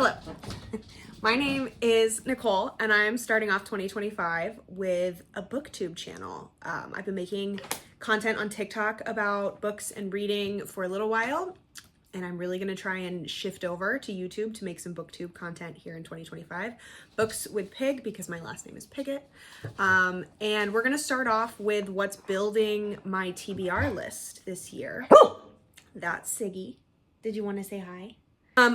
Hello, my name is Nicole and I'm starting off 2025 with a booktube channel. I've been making content on TikTok about books and reading for a little while, and I'm really gonna try and shift over to YouTube to make some booktube content here in 2025. Books with Pig, because my last name is Piggott. And we're gonna start off with what's building my TBR list this year. That's Siggy. Did you wanna say hi?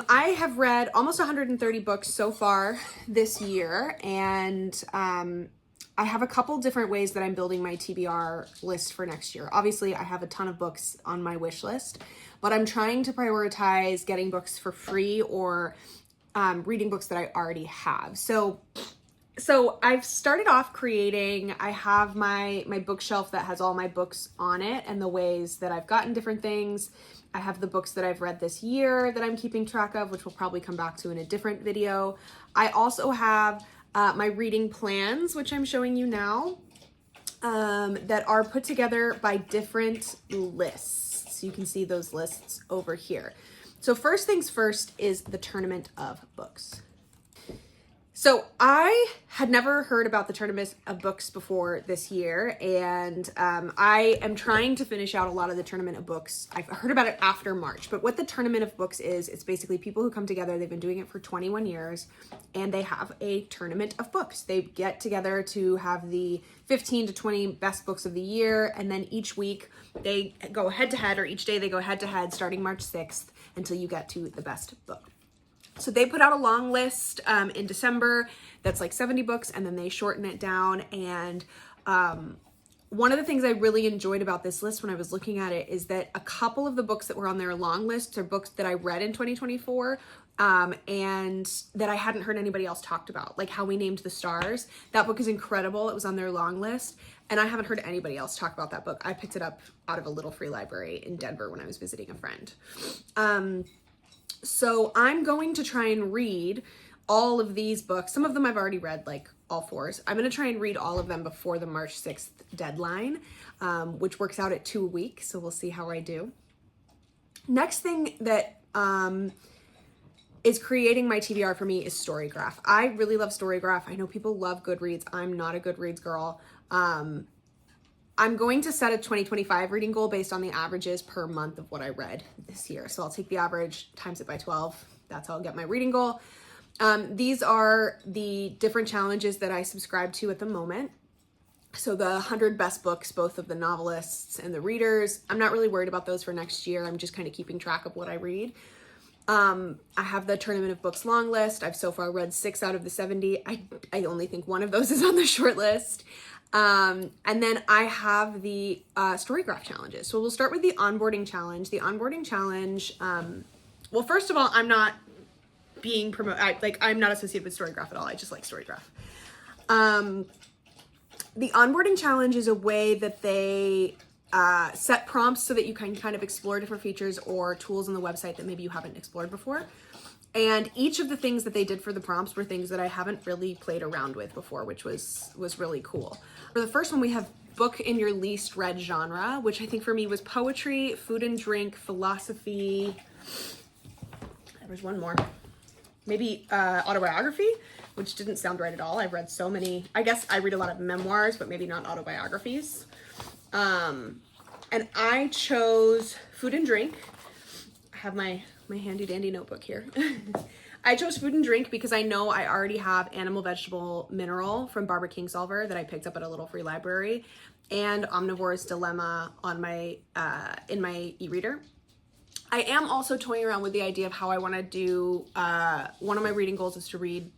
I have read almost 130 books so far this year, and I have a couple different ways that I'm building my TBR list for next year. Obviously, I have a ton of books on my wish list, but I'm trying to prioritize getting books for free or reading books that I already have. So I've started off creating, I have my bookshelf that has all my books on it and the ways that I've gotten different things. I have the books that I've read this year that I'm keeping track of, which we'll probably come back to in a different video. I also have my reading plans, which I'm showing you now, that are put together by different lists. You can see those lists over here. So first things first is the Tournament of Books. So I had never heard about the Tournament of Books before this year, and I am trying to finish out a lot of the Tournament of Books. I've heard about it after March, but what the Tournament of Books is, it's basically people who come together. They've been doing it for 21 years, and they have a Tournament of Books. They get together to have the 15 to 20 best books of the year, and then each week they go head-to-head, or each day they go head-to-head starting March 6th until you get to the best book. So they put out a long list in December that's like 70 books, and then they shorten it down. And one of the things I really enjoyed about this list when I was looking at it is that a couple of the books that were on their long list are books that I read in 2024 and that I hadn't heard anybody else talked about, like How We Named the Stars. That book is incredible. It was on their long list, and I haven't heard anybody else talk about that book. I picked it up out of a little free library in Denver when I was visiting a friend. So I'm going to try and read all of these books. Some of them I've already read, like all fours. I'm going to try and read all of them before the March 6th deadline, which works out at 2 a week. So we'll see how I do. Next thing that is creating my TBR for me is Storygraph. I really love Storygraph. I know people love Goodreads. I'm not a Goodreads girl. I'm going to set a 2025 reading goal based on the averages per month of what I read this year. So I'll take the average, times it by 12. That's how I'll get my reading goal. These are the different challenges that I subscribe to at the moment. So the 100 best books, both of the novelists and the readers. I'm not really worried about those for next year. I'm just kind of keeping track of what I read. I have the Tournament of Books long list. I've so far read 6 out of the 70. I only think one of those is on the short list. And then I have the Storygraph challenges. So we'll start with the onboarding challenge. The onboarding challenge, well, first of all, I'm not being promoted, I'm not associated with Storygraph at all. I just like Storygraph. The onboarding challenge is a way that they set prompts so that you can kind of explore different features or tools on the website that maybe you haven't explored before. And each of the things that they did for the prompts were things that I haven't really played around with before, which was really cool. For the first one, we have book in your least read genre, which I think for me was poetry, food and drink, philosophy. There was one more. Maybe autobiography, which didn't sound right at all. I've read so many. I guess I read a lot of memoirs, but maybe not autobiographies. And I chose food and drink. I have my handy dandy notebook here. I chose food and drink because I know I already have Animal, Vegetable, Mineral from Barbara Kingsolver that I picked up at a little free library, and Omnivore's Dilemma on my in my e-reader. I am also toying around with the idea of how I want to do, one of my reading goals is to read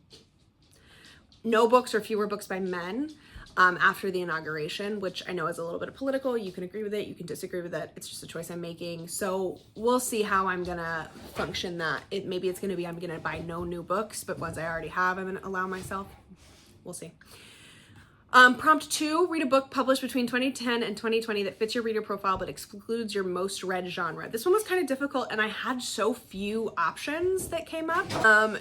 no books or fewer books by men after the inauguration, which I know is a little bit of political. You can agree with it, you can disagree with it. It's just a choice I'm making. So we'll see how I'm gonna function that. Maybe it's gonna be I'm gonna buy no new books, but ones I already have, I'm gonna allow myself. We'll see. Prompt 2, read a book published between 2010 and 2020 that fits your reader profile but excludes your most read genre. This one was kind of difficult, and I had so few options that came up.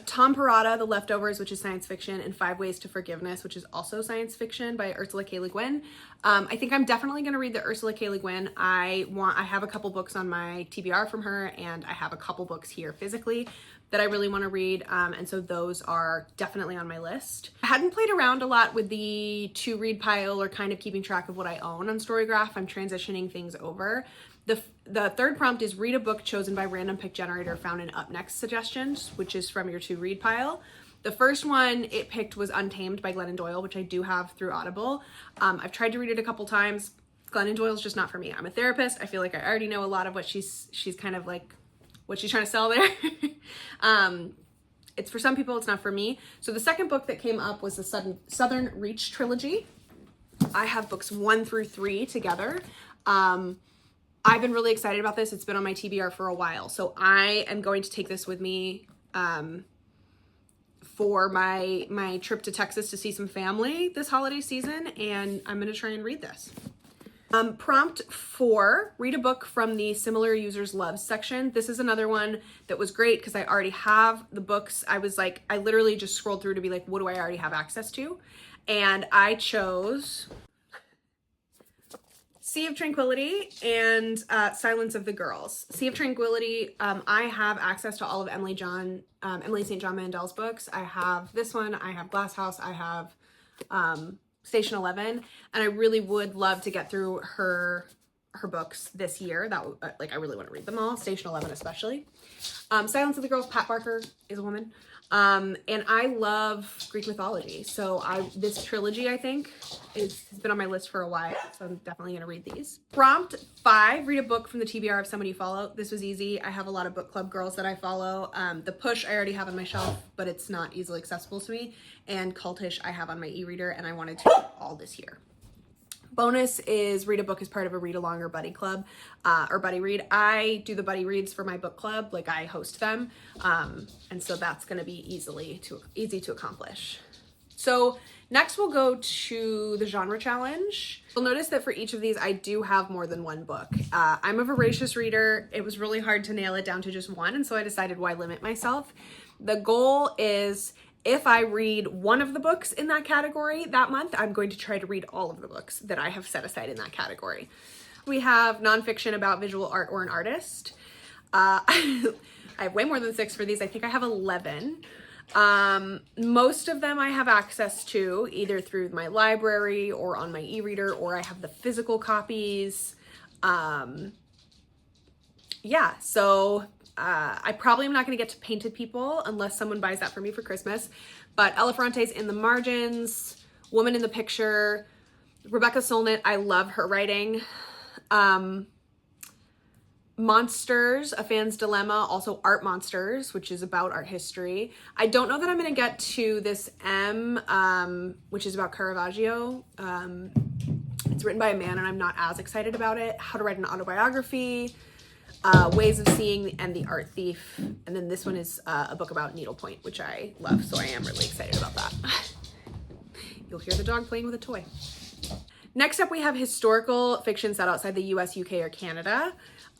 Tom Perrotta, The Leftovers, which is science fiction, and 5 Ways to Forgiveness, which is also science fiction by Ursula K. Le Guin. I think I'm definitely going to read the Ursula K. Le Guin. I have a couple books on my TBR from her, and I have a couple books here physically, that I really want to read, and so those are definitely on my list. I hadn't played around a lot with the to read pile or kind of keeping track of what I own on Storygraph. I'm transitioning things over. The third prompt is read a book chosen by random pick generator found in up next suggestions, which is from your to read pile. The first one it picked was Untamed by Glennon Doyle, which I do have through Audible. I've tried to read it a couple times. Glennon Doyle's just not for me. I'm a therapist. I feel like I already know a lot of what she's kind of like, what she's trying to sell there. It's for some people, it's not for me. So the second book that came up was the Southern Reach trilogy. I have books 1 through 3 together. I've been really excited about this. It's been on my TBR for a while. So I am going to take this with me for my trip to Texas to see some family this holiday season, and I'm gonna try and read this. Prompt 4, read a book from the similar users loves section. This is another one that was great because I already have the books. I literally just scrolled through to be like, what do I already have access to? And I chose Sea of Tranquility and Silence of the Girls. Sea of Tranquility, I have access to all of Emily St. John Mandel's books. I have this one, I have Glass House, I have Station 11, and I really would love to get through her books this year. I really want to read them all, Station 11 especially. Silence of the Girls, Pat Barker is a woman. And I love Greek mythology. So this trilogy, I think, has been on my list for a while. So I'm definitely going to read these. Prompt 5, read a book from the TBR of someone you follow. This was easy. I have a lot of book club girls that I follow. The Push I already have on my shelf, but it's not easily accessible to me. And Cultish I have on my e-reader, and I wanted to read all this year. Bonus is read a book as part of a read along or buddy club or buddy read. I do the buddy reads for my book club, like I host them. And so that's going to be easy to accomplish. So next we'll go to the genre challenge. You'll notice that for each of these, I do have more than one book. I'm a voracious reader. It was really hard to nail it down to just one. And so I decided, why limit myself? The goal is, if I read one of the books in that category that month, I'm going to try to read all of the books that I have set aside in that category. We have nonfiction about visual art or an artist. I have way more than 6 for these. I think I have 11. Most of them I have access to either through my library or on my e-reader, or I have the physical copies. Yeah, so I probably am not going to get to Painted People unless someone buys that for me for Christmas. But Elefrante's In the Margins, Woman in the Picture, Rebecca Solnit, I love her writing. Monsters, A Fan's Dilemma, also Art Monsters, which is about art history. I don't know that I'm going to get to this which is about Caravaggio. It's written by a man and I'm not as excited about it. How to Write an Autobiography, Ways of Seeing, and The Art Thief. And then this one is a book about needlepoint, which I love, so I am really excited about that. You'll hear the dog playing with a toy. Next up, we have historical fiction set outside the US, UK, or Canada.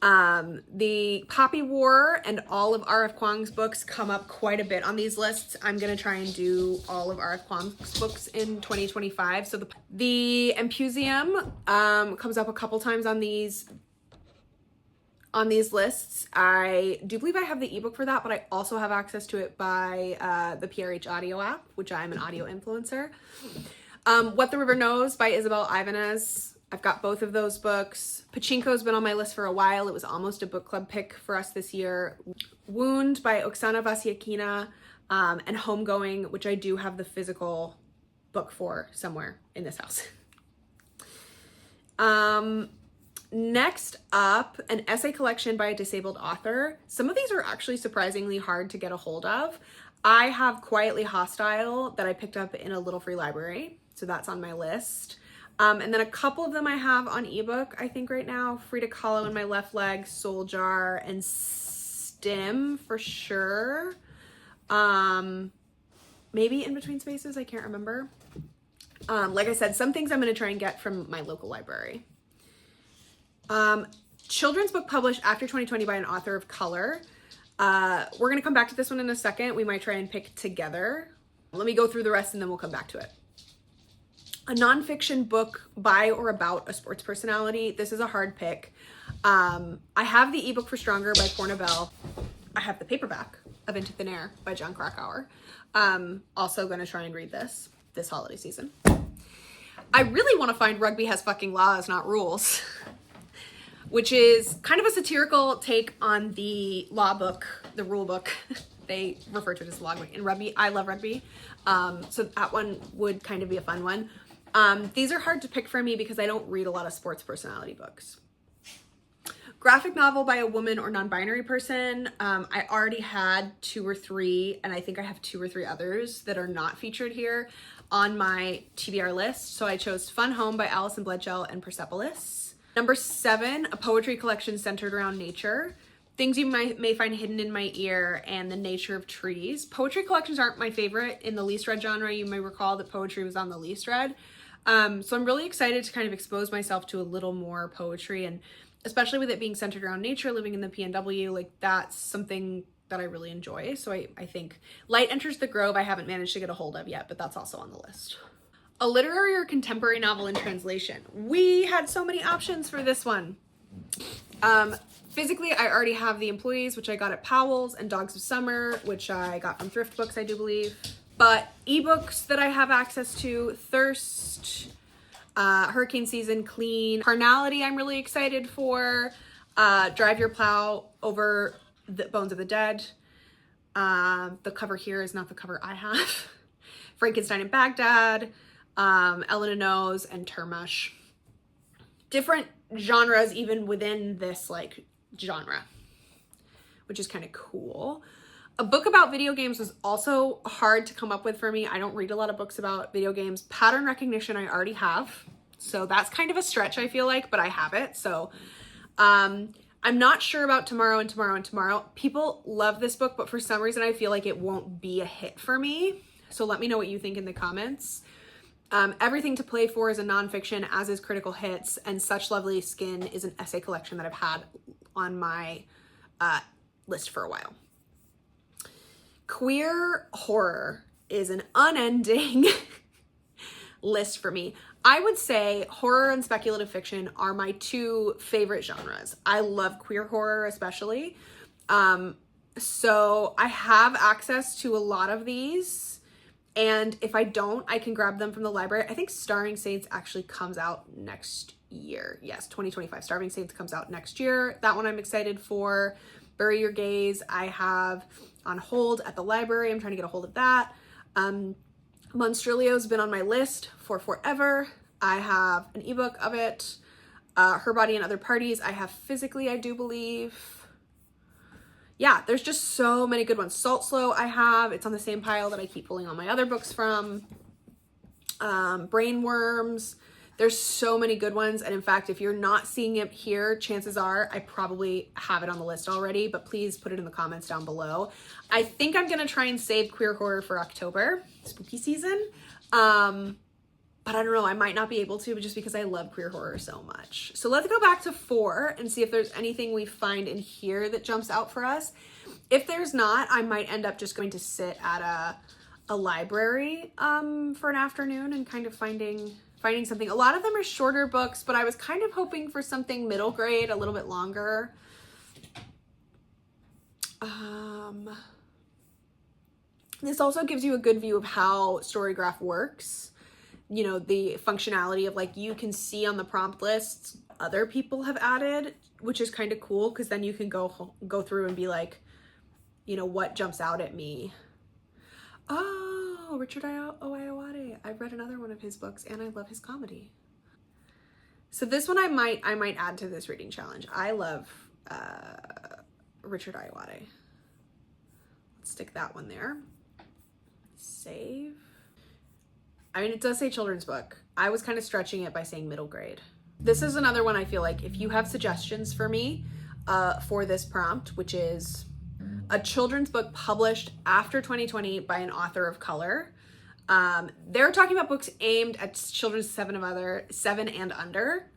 The Poppy War and all of R.F. Kuang's books come up quite a bit on these lists. I'm going to try and do all of R.F. Kuang's books in 2025. So the Empusium comes up a couple times on these lists. I do believe I have the ebook for that, but I also have access to it by the PRH audio app, which I'm an audio influencer. What the River Knows by Isabel Ibanez. I've got both of those books. Pachinko's been on my list for a while. It was almost a book club pick for us this year. Wound by Oksana Vasiakina, and Homegoing, which I do have the physical book for somewhere in this house. Next up, an essay collection by a disabled author. Some of these are actually surprisingly hard to get a hold of. I have Quietly Hostile that I picked up in a little free library, so that's on my list. And then a couple of them I have on ebook, I think right now. Frida Kahlo and My Left Leg, Soul Jar, and Stim for sure. Maybe In Between Spaces, I can't remember. Like I said, some things I'm going to try and get from my local library. Children's book published after 2020 by an author of color. We're going to come back to this one in a second. We might try and pick together. Let me go through the rest and then we'll come back to it. A nonfiction book by or about a sports personality. This is a hard pick. I have the ebook for Stronger by Pornabelle. I have the paperback of Into Thin Air by Jon Krakauer. Also gonna try and read this holiday season. I really want to find Rugby Has Fucking Laws, Not Rules, which is kind of a satirical take on the law book, the rule book. They refer to it as the law book in rugby. I love rugby. So that one would kind of be a fun one. These are hard to pick for me because I don't read a lot of sports personality books. Graphic novel by a woman or non-binary person. I already had 2 or 3, and I think I have 2 or 3 others that are not featured here on my TBR list. So I chose Fun Home by Alison Bledgell and Persepolis. Number 7, a poetry collection centered around nature. Things You May Find Hidden in My Ear and The Nature of Trees. Poetry collections aren't my favorite in the least read genre. You may recall that poetry was on the least read. So I'm really excited to kind of expose myself to a little more poetry, and especially with it being centered around nature, living in the PNW, like that's something that I really enjoy. So I think Light Enters the Grove I haven't managed to get a hold of yet, but that's also on the list. A literary or contemporary novel in translation. We had so many options for this one. Physically, I already have The Employees, which I got at Powell's, and Dogs of Summer, which I got from Thrift Books, I do believe. But ebooks that I have access to, Thirst, Hurricane Season, Clean, Carnality I'm really excited for, Drive Your Plow Over the Bones of the Dead. The cover here is not the cover I have. Frankenstein in Baghdad, Elena Knows, and Turmush. Different genres even within this like genre, which is kind of cool. A book about video games was also hard to come up with for me. I don't read a lot of books about video games. Pattern Recognition I already have, so that's kind of a stretch I feel like, but I have it. So I'm not sure about Tomorrow and Tomorrow and Tomorrow. People love this book, but for some reason I feel like it won't be a hit for me. So let me know what you think in the comments. Everything to Play For is a nonfiction, as is Critical Hits, and Such Lovely Skin is an essay collection that I've had on my list for a while. Queer horror is an unending list for me. I would say horror and speculative fiction are my 2 favorite genres. I love queer horror especially. So I have access to a lot of these, and if I don't, I can grab them from the library. I think Starving Saints actually comes out next year. Yes, 2025. Starving Saints comes out next year. That one I'm excited for. Bury Your Gaze I have on hold at the library. I'm trying to get a hold of that. Monstrilio's been on my list for forever. I have an ebook of it. Her Body and Other Parties I have physically, I do believe. Yeah, there's just so many good ones. Salt Slow I have. It's on the same pile that I keep pulling all my other books from. Brainworms. There's so many good ones, and in fact, if you're not seeing it here, chances are I probably have it on the list already, but please put it in the comments down below. I think I'm gonna try and save queer horror for October, spooky season, but I don't know, I might not be able to just because I love queer horror so much. So let's go back to 4 and see if there's anything we find in here that jumps out for us. If there's not, I might end up just going to sit at a library for an afternoon and kind of finding something. A lot of them are shorter books, but I was kind of hoping for something middle grade, a little bit longer. This also gives you a good view of how Storygraph works. You know, the functionality of like, you can see on the prompt lists other people have added, which is kind of cool because then you can go through and be like, you know, what jumps out at me. Oh, Richard Ayoade. I've read another one of his books and I love his comedy. So this one I might add to this reading challenge. I love Richard Ayoade. Let's stick that one there. Save. I mean, it does say children's book. I was kind of stretching it by saying middle grade. This is another one I feel like if you have suggestions for me for this prompt, which is a children's book published after 2020 by an author of color. They're talking about books aimed at children 7 and under.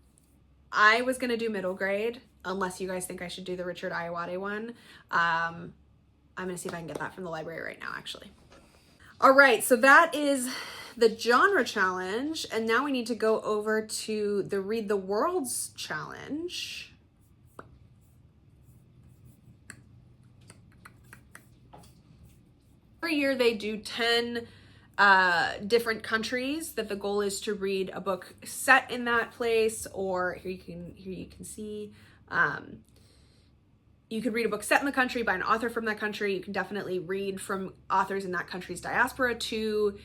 I was gonna do middle grade, unless you guys think I should do the Richard Ayoade one. I'm gonna see if I can get that from the library right now, actually. All right, so that is the genre challenge, and now we need to go over to the Read the Worlds challenge. Every year they do 10 different countries that the goal is to read a book set in that place, or here you can see, you could read a book set in the country by an author from that country. You can definitely read from authors in that country's diaspora to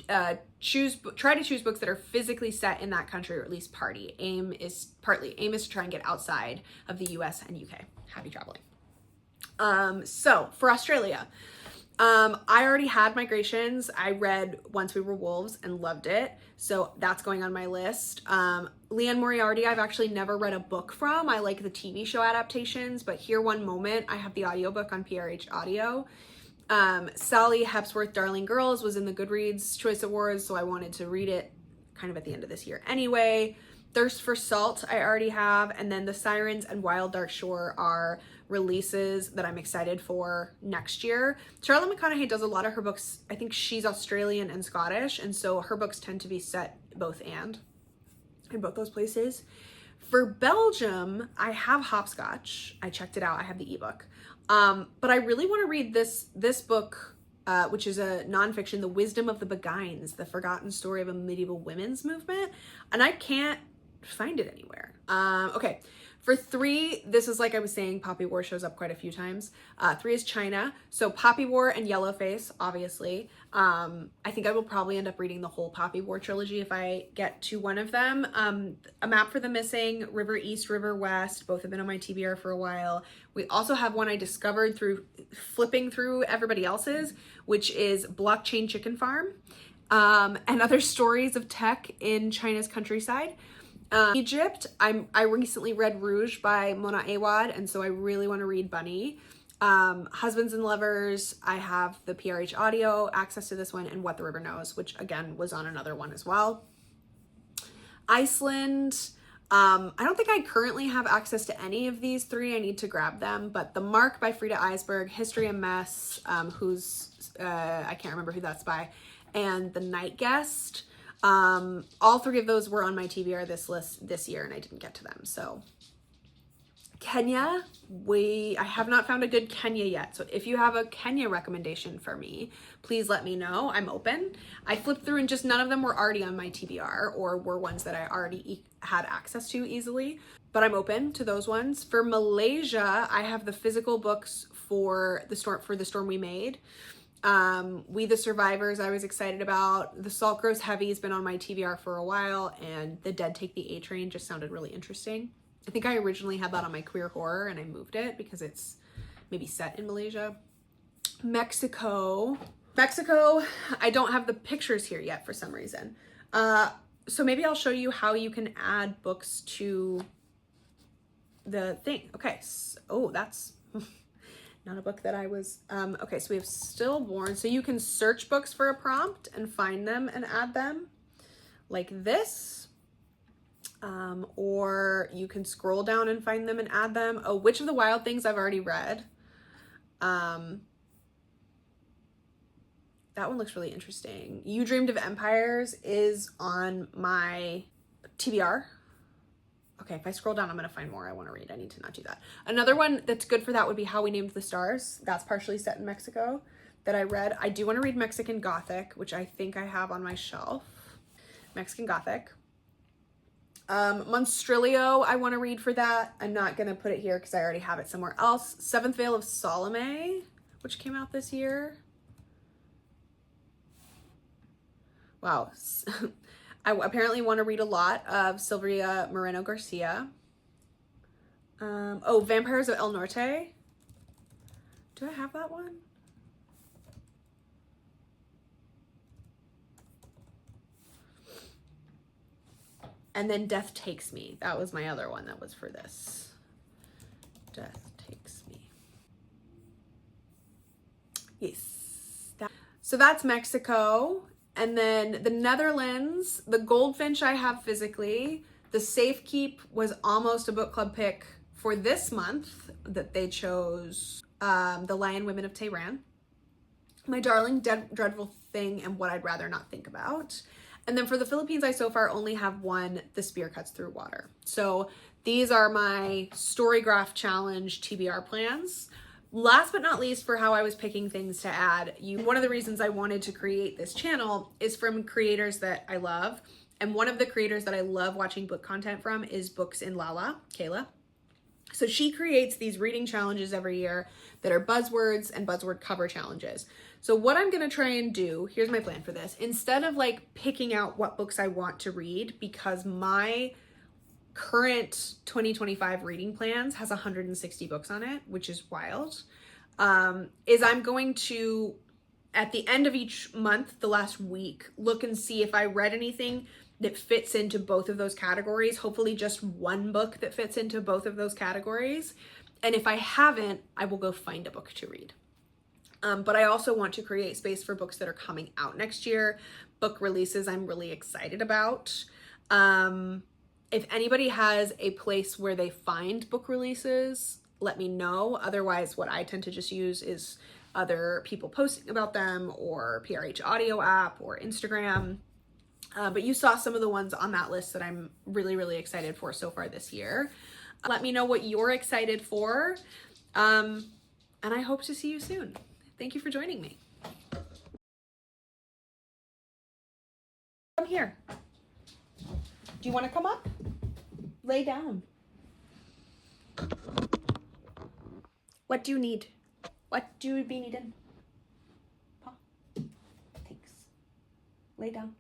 try to choose books that are physically set in that country, or at least aim is to try and get outside of the US and UK. Happy traveling. So for Australia, I already had Migrations. I read Once We Were Wolves and loved it. So that's going on my list. Leanne Moriarty, I've actually never read a book from. I like the TV show adaptations, but Here One Moment, I have the audiobook on PRH Audio. Sally Hepsworth, Darling Girls was in the Goodreads Choice Awards, so I wanted to read it kind of at the end of this year anyway. Thirst for Salt, I already have. And then The Sirens and Wild Dark Shore are releases that I'm excited for next year. Charlotte McConaughey does a lot of her books. I think she's Australian and Scottish, and so her books tend to be set in both those places. For Belgium, I have Hopscotch. I checked it out. I have the ebook. But I really want to read this book, which is a nonfiction, The Wisdom of the Beguines, the forgotten story of a medieval women's movement. And I can't find it anywhere. Okay. For 3, this is like I was saying, Poppy War shows up quite a few times. 3 is China. So Poppy War and Yellowface, obviously. I think I will probably end up reading the whole Poppy War trilogy if I get to one of them. A Map for the Missing, River East, River West, both have been on my TBR for a while. We also have one I discovered through flipping through everybody else's, which is Blockchain Chicken Farm, and other stories of tech in China's countryside. Egypt, I recently read Rouge by Mona Awad, and so I really want to read Bunny. Husbands and Lovers, I have the PRH audio access to this one, and What the River Knows, which again was on another one as well. Iceland, I don't think I currently have access to any of these 3. I need to grab them, but The Mark by Frida Eisberg, History a Mess, I can't remember who that's by, and The Night Guest. All 3 of those were on my TBR this year, and I didn't get to them. So Kenya, I have not found a good Kenya yet. So if you have a Kenya recommendation for me, please let me know. I'm open. I flipped through and just none of them were already on my TBR or were ones that I already had access to easily, but I'm open to those ones. For Malaysia, I have the physical books for the Storm We Made. We the Survivors I was excited about. The Salt Grows Heavy has been on my TBR for a while, and The Dead Take the A Train just sounded really interesting. I think I originally had that on my queer horror and I moved it because it's maybe set in Malaysia. Mexico, I don't have the pictures here yet for some reason. So maybe I'll show you how you can add books to the thing. Okay, so, that's not a book that I was, okay, so we have Stillborn. So you can search books for a prompt and find them and add them like this. Or you can scroll down and find them and add them. Oh, Witch of the Wild Things I've already read. That one looks really interesting. You Dreamed of Empires is on my TBR. Okay, if I scroll down, I'm going to find more I want to read. I need to not do that. Another one that's good for that would be How We Named the Stars. That's partially set in Mexico that I read. I do want to read Mexican Gothic, which I think I have on my shelf. Mexican Gothic. Monstrilio, I want to read for that. I'm not going to put it here because I already have it somewhere else. Seventh Veil of Salome, which came out this year. Wow. I apparently want to read a lot of Silvia Moreno Garcia. Oh, Vampires of El Norte. Do I have that one? And then Death Takes Me. That was my other one that was for this. Death Takes Me. Yes. So that's Mexico. And then the Netherlands, the Goldfinch I have physically. The Safekeep was almost a book club pick for this month that they chose. The Lion Women of Tehran. My Darling Dreadful Thing and What I'd Rather Not Think About. And then for the Philippines, I so far only have one, The Spear Cuts Through Water. So these are my Storygraph Challenge TBR plans. Last but not least, for how I was picking things to add, one of the reasons I wanted to create this channel is from creators that I love. And one of the creators that I love watching book content from is Books in Lala, Kayla. So she creates these reading challenges every year that are buzzwords and buzzword cover challenges. So what I'm going to try and do, here's my plan for this. Instead of like picking out what books I want to read, because my current 2025 reading plans has 160 books on it, which is wild, is I'm going to, at the end of each month, the last week, look and see if I read anything that fits into both of those categories, hopefully just one book that fits into both of those categories. And if I haven't, I will go find a book to read. But I also want to create space for books that are coming out next year, book releases I'm really excited about. If anybody has a place where they find book releases, let me know. Otherwise, what I tend to just use is other people posting about them, or PRH audio app, or Instagram. But you saw some of the ones on that list that I'm really, really excited for so far this year. Let me know what you're excited for. And I hope to see you soon. Thank you for joining me. Come here. Do you want to come up? Lay down. What do you need? What do you be needing? Paw. Thanks. Lay down.